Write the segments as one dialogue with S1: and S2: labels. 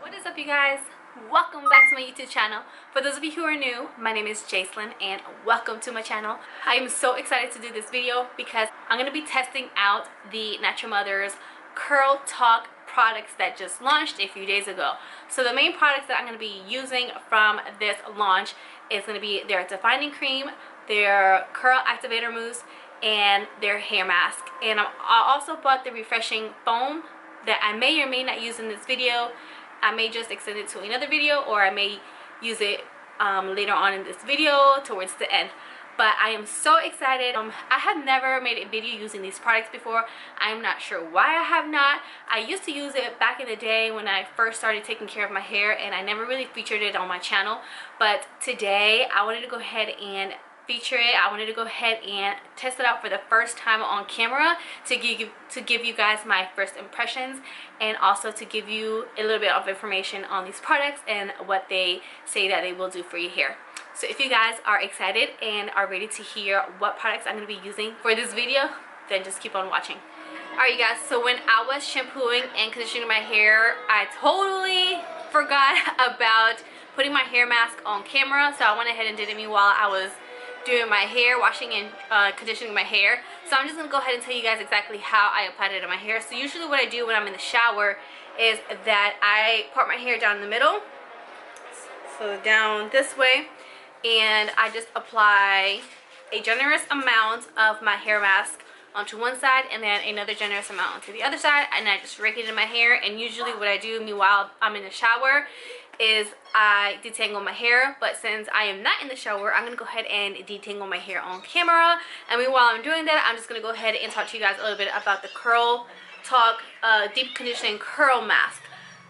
S1: What is up, you guys? Welcome back to my YouTube channel. For those of you who are new, my name is Jacelyn and welcome to my channel. I am so excited to do this video because I'm going to be testing out the Natural Mother's Curl Talk products that just launched a few days ago. So the main products that I'm going to be using from this launch is going to be their defining cream, their curl activator mousse, and their hair mask. And I also bought the refreshing foam that I may or may not use in this video. I may just extend it to another video, or I may use it later on in this video towards the end. But I am so excited. I have never made a video using these products before. I'm not sure why I have not. I used to use it back in the day when I first started taking care of my hair, and I never really featured it on my channel. But today I wanted to go ahead and feature it. I wanted to go ahead and test it out for the first time on camera to give you guys my first impressions, and also to give you a little bit of information on these products and what they say that they will do for your hair. So if you guys are excited and are ready to hear what products I'm going to be using for this video, then just keep on watching. Alright, you guys, so when I was shampooing and conditioning my hair, I totally forgot about putting my hair mask on camera, so I went ahead and did it while I was doing my hair, washing and conditioning my hair. So I'm just gonna go ahead and tell you guys exactly how I applied it to my hair. So usually what I do when I'm in the shower is that I part my hair down the middle, so down this way, and I just apply a generous amount of my hair mask onto one side and then another generous amount onto the other side, and I just rake it in my hair. And usually what I do while I'm in the shower is I detangle my hair, but since I am not in the shower, I'm gonna go ahead and detangle my hair on camera. And while I'm doing that, I'm just gonna go ahead and talk to you guys a little bit about the Curl Talk Deep Conditioning Curl Mask.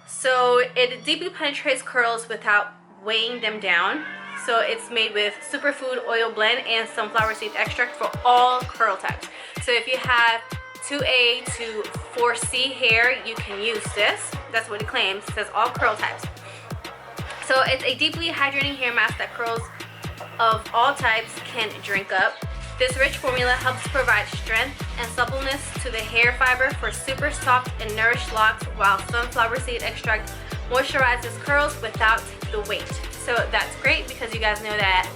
S1: So it deeply penetrates curls without weighing them down. So it's made with superfood oil blend and sunflower seed extract for all curl types. So if you have 2A to 4C hair, you can use this. That's what it claims. It says all curl types. So it's a deeply hydrating hair mask that curls of all types can drink up. This rich formula helps provide strength and suppleness to the hair fiber for super soft and nourished locks, while sunflower seed extract moisturizes curls without the weight. So that's great because you guys know that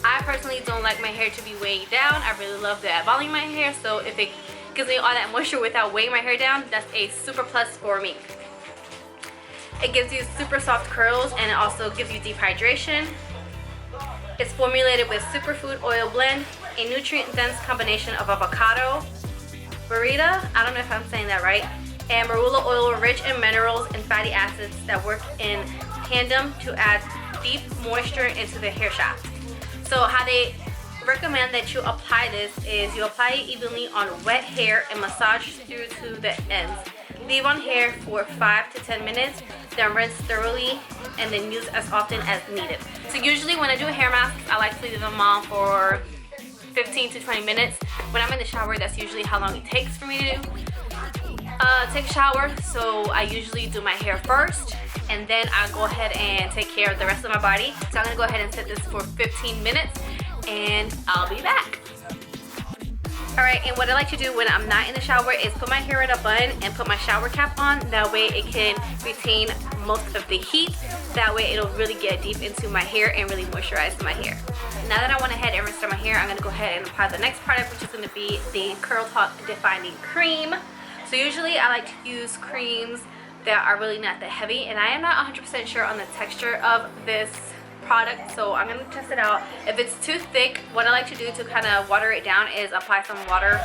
S1: I personally don't like my hair to be weighed down. I really love the volume of my hair, so if it gives me all that moisture without weighing my hair down, that's a super plus for me. It gives you super soft curls, and it also gives you deep hydration. It's formulated with superfood oil blend, a nutrient-dense combination of avocado, burrata, I don't know if I'm saying that right, and marula oil rich in minerals and fatty acids that work in tandem to add deep moisture into the hair shaft. So how they recommend that you apply this is you apply it evenly on wet hair and massage through to the ends. Leave on hair for 5 to 10 minutes, then rinse thoroughly, and then use as often as needed. So usually when I do a hair mask, I like to leave them on for 15 to 20 minutes. When I'm in the shower, that's usually how long it takes for me to take a shower. So I usually do my hair first, and then I go ahead and take care of the rest of my body. So I'm gonna go ahead and set this for 15 minutes, and I'll be back. Alright, and what I like to do when I'm not in the shower is put my hair in a bun and put my shower cap on. That way it can retain most of the heat. That way it'll really get deep into my hair and really moisturize my hair. Now that I went ahead and rinsed my hair, I'm going to go ahead and apply the next product, which is going to be the Curl Talk Defining Cream. So usually I like to use creams that are really not that heavy, and I am not 100% sure on the texture of this product, so I'm going to test it out. If it's too thick, what I like to do to kind of water it down is apply some water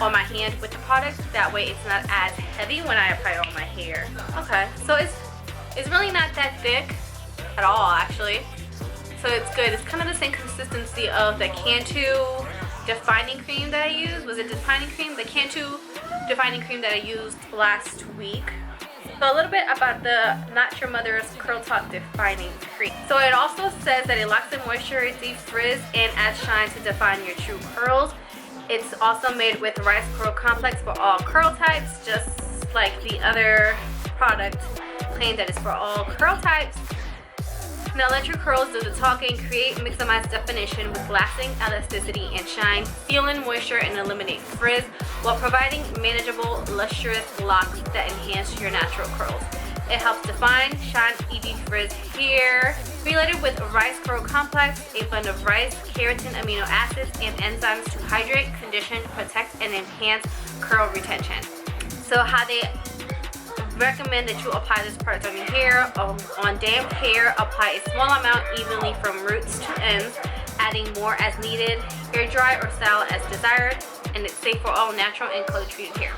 S1: on my hand with the product. That way it's not as heavy when I apply it on my hair. Okay, so it's really not that thick at all, actually. So it's good. It's kind of the same consistency of the Cantu defining cream that I used. Was it defining cream? The Cantu defining cream that I used last week. So a little bit about the Natural Mother's Curl Talk Defining Cream. So it also says that it locks in moisture, deep frizz, and adds shine to define your true curls. It's also made with rice curl complex for all curl types, just like the other product claimed that it's for all curl types. Now let your curls do the talking. Create maximized definition with lasting elasticity and shine. Seal in moisture and eliminate frizz while providing manageable, lustrous locks that enhance your natural curls. It helps define, shine, frizz hair. Formulated with rice curl complex, a blend of rice, keratin, amino acids, and enzymes to hydrate, condition, protect, and enhance curl retention. So how they recommend that you apply this product on your hair. On damp hair, apply a small amount evenly from roots to ends, adding more as needed. Air dry or style as desired, and it's safe for all natural and color treated hair.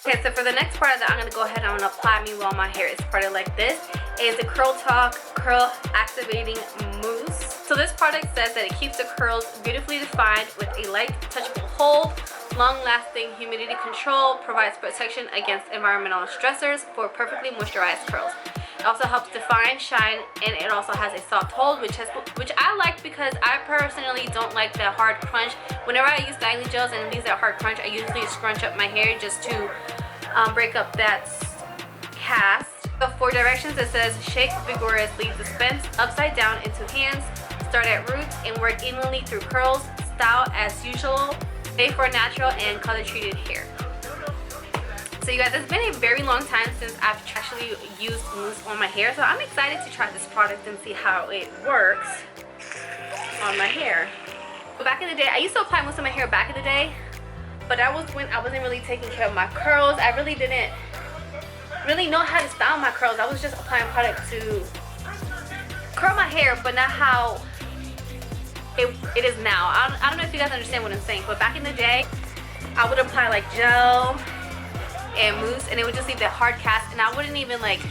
S1: Okay, so for the next product that I'm going to go ahead and I'm going to apply me while my hair is parted like this is the Curl Talk Curl Activating Mousse. So this product says that it keeps the curls beautifully defined with a light touchable hold, long-lasting humidity control, provides protection against environmental stressors for perfectly moisturized curls. It also helps define, shine, and it also has a soft hold, which I like because I personally don't like that hard crunch. Whenever I use styling gels and it leaves that hard crunch, I usually scrunch up my hair just to break up that cast. So for directions, it says shake vigorously, dispense upside down into hands, start at roots and work evenly through curls, style as usual, safe for natural and color treated hair. So you guys, it's been a very long time since I've actually used mousse on my hair, so I'm excited to try this product and see how it works on my hair. But back in the day, I used to apply mousse on my hair back in the day, but that was when I wasn't really taking care of my curls. I really didn't really know how to style my curls. I was just applying product to curl my hair, but not how it is now. I don't know if you guys understand what I'm saying, but back in the day, I would apply like gel and mousse and it would just leave that hard cast, and I wouldn't even like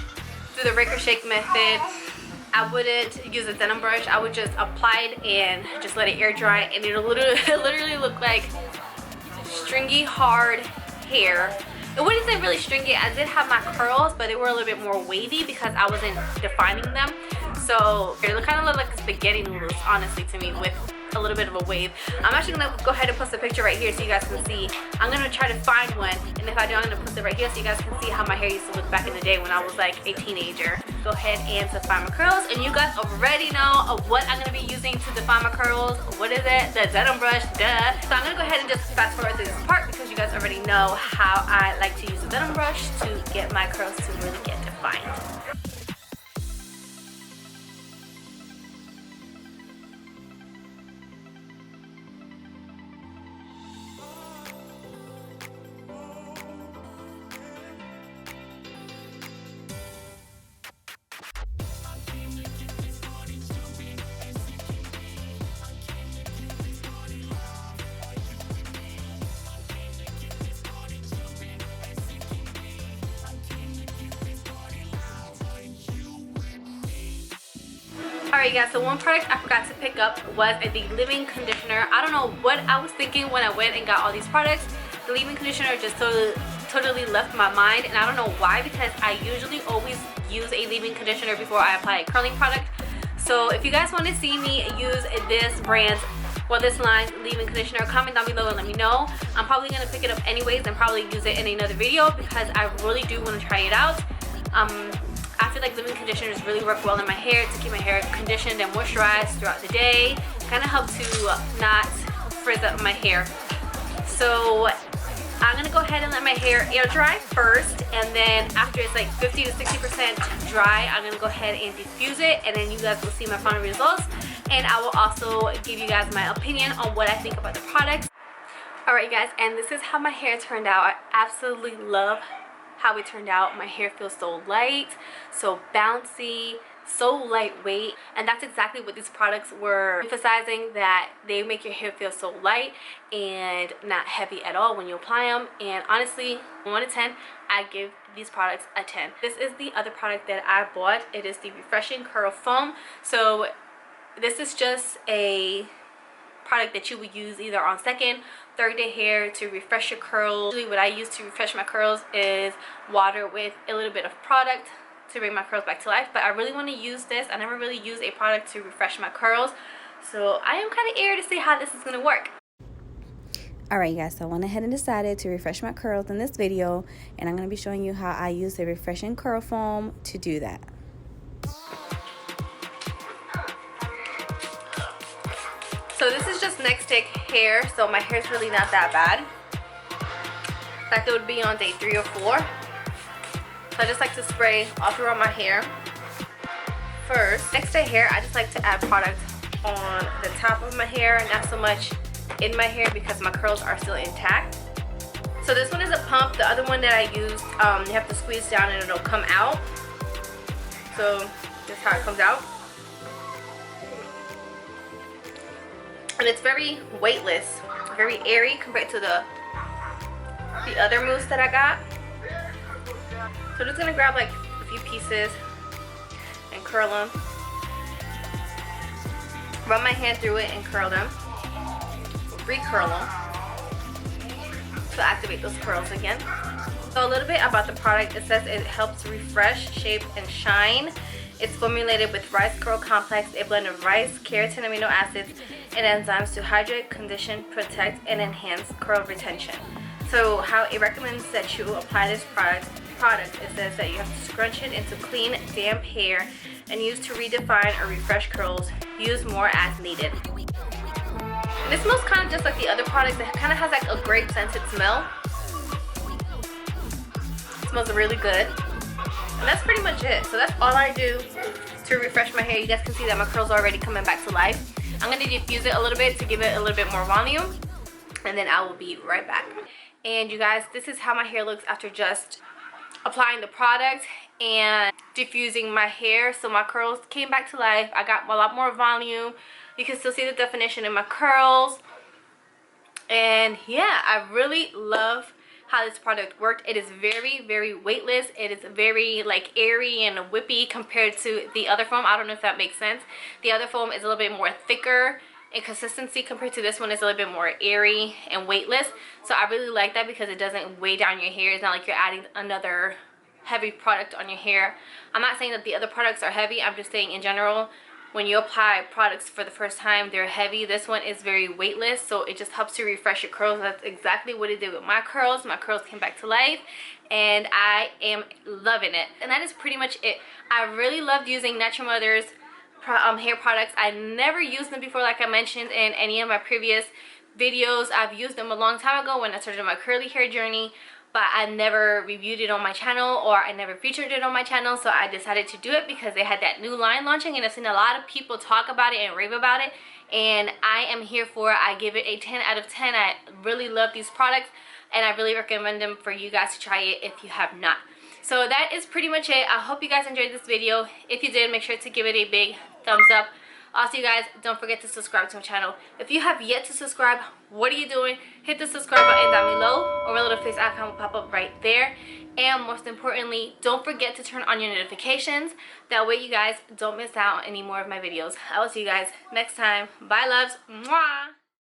S1: do the rake or shake method. I wouldn't use a denim brush. I would just apply it and just let it air dry, and it'll literally look like stringy hard hair. It wouldn't say really stringy. I did have my curls, but they were a little bit more wavy because I wasn't defining them. So it kind of looked like spaghetti noodles, honestly, to me, with a little bit of a wave. I'm actually gonna go ahead and post a picture right here so you guys can see. I'm gonna try to find one, and if I do, I'm gonna post it right here so you guys can see how my hair used to look back in the day when I was like a teenager. Go ahead and define my curls, and you guys already know of what I'm gonna be using to define my curls. What is it? The denim brush, duh. So I'm gonna go ahead and just fast forward through this part because you guys already know how I like to use the denim brush to get my curls to really get defined. Alright guys, so one product I forgot to pick up was the leave-in conditioner. I don't know what I was thinking when I went and got all these products. The leave-in conditioner just totally left my mind, and I don't know why, because I usually always use a leave-in conditioner before I apply a curling product. So if you guys want to see me use this brand's, well, this line's leave-in conditioner, comment down below and let me know. I'm probably going to pick it up anyways and probably use it in another video because I really do want to try it out. I feel like leave-in conditioners really work well in my hair to keep my hair conditioned and moisturized throughout the day. Kind of help to not frizz up my hair. So I'm going to go ahead and let my hair air dry first, and then after it's like 50 to 60% dry, I'm going to go ahead and diffuse it, and then you guys will see my final results, and I will also give you guys my opinion on what I think about the products. Alright guys, and this is how my hair turned out. I absolutely love how it turned out. My hair feels so light, so bouncy, so lightweight, and that's exactly what these products were emphasizing, that they make your hair feel so light and not heavy at all when you apply them. And honestly, 1 to 10, I give these products a 10. This is the other product that I bought. It is the Refreshing Curl Foam. So this is just a product that you would use either on second, third day hair to refresh your curls. Usually what I use to refresh my curls is water with a little bit of product to bring my curls back to life, but I really want to use this. I never really use a product to refresh my curls, so I am kind of eager to see how this is going to work. Alright guys, so I went ahead and decided to refresh my curls in this video, and I'm going to be showing you how I use the Refreshing Curl Foam to do that. So this is just next stick hair, so my hair is really not that bad. In fact, it would be on day 3 or 4. So So I just like to spray all throughout my hair first. Next to hair, I just like to add product on the top of my hair, not so much in my hair because my curls are still intact. So this one is a pump. The other one that I used, you have to squeeze down and it'll come out. So this is how it comes out. And it's very weightless, very airy compared to the other mousse that I got. So I'm just gonna grab like a few pieces and curl them. Run my hand through it and curl them. Recurl them to activate those curls again. So a little bit about the product. It says it helps refresh, shape, and shine. It's formulated with rice curl complex, a blend of rice, keratin, amino acids, and enzymes to hydrate, condition, protect, and enhance curl retention. So how it recommends that you apply this product, it says that you have to scrunch it into clean, damp hair and use to redefine or refresh curls. Use more as needed. And it smells kind of just like the other products. It kind of has like a grape scented smell. It smells really good. And that's pretty much it. So that's all I do to refresh my hair. You guys can see that my curls are already coming back to life. I'm going to diffuse it a little bit to give it a little bit more volume. And then I will be right back. And you guys, this is how my hair looks after just applying the product and diffusing my hair. So my curls came back to life. I got a lot more volume. You can still see the definition in my curls. And yeah, I really love how this product worked. It is very, very weightless. It is very like airy and whippy compared to the other foam. I don't know if that makes sense. The other foam is a little bit more thicker in consistency compared to this one. Is a little bit more airy and weightless. So I really like that because it doesn't weigh down your hair. It's not like you're adding another heavy product on your hair. I'm not saying that the other products are heavy. I'm just saying in general, when you apply products for the first time, they're heavy. This one is very weightless, so it just helps to refresh your curls. That's exactly what it did with my curls. My curls came back to life, and I am loving it. And that is pretty much it. I really loved using Natural Mother's hair products. I never used them before, like I mentioned in any of my previous videos. I've used them a long time ago when I started my curly hair journey, but I never reviewed it on my channel, or I never featured it on my channel. So I decided to do it because they had that new line launching, and I've seen a lot of people talk about it and rave about it, and I am here for it. I give it a 10 out of 10. I really love these products, and I really recommend them for you guys to try it if you have not. So that is pretty much it. I hope you guys enjoyed this video. If you did, make sure to give it a big thumbs up. Also, you guys, don't forget to subscribe to my channel. If you have yet to subscribe, what are you doing? Hit the subscribe button down below, or a little face icon will pop up right there. And most importantly, don't forget to turn on your notifications. That way you guys don't miss out on any more of my videos. I will see you guys next time. Bye, loves. Mwah!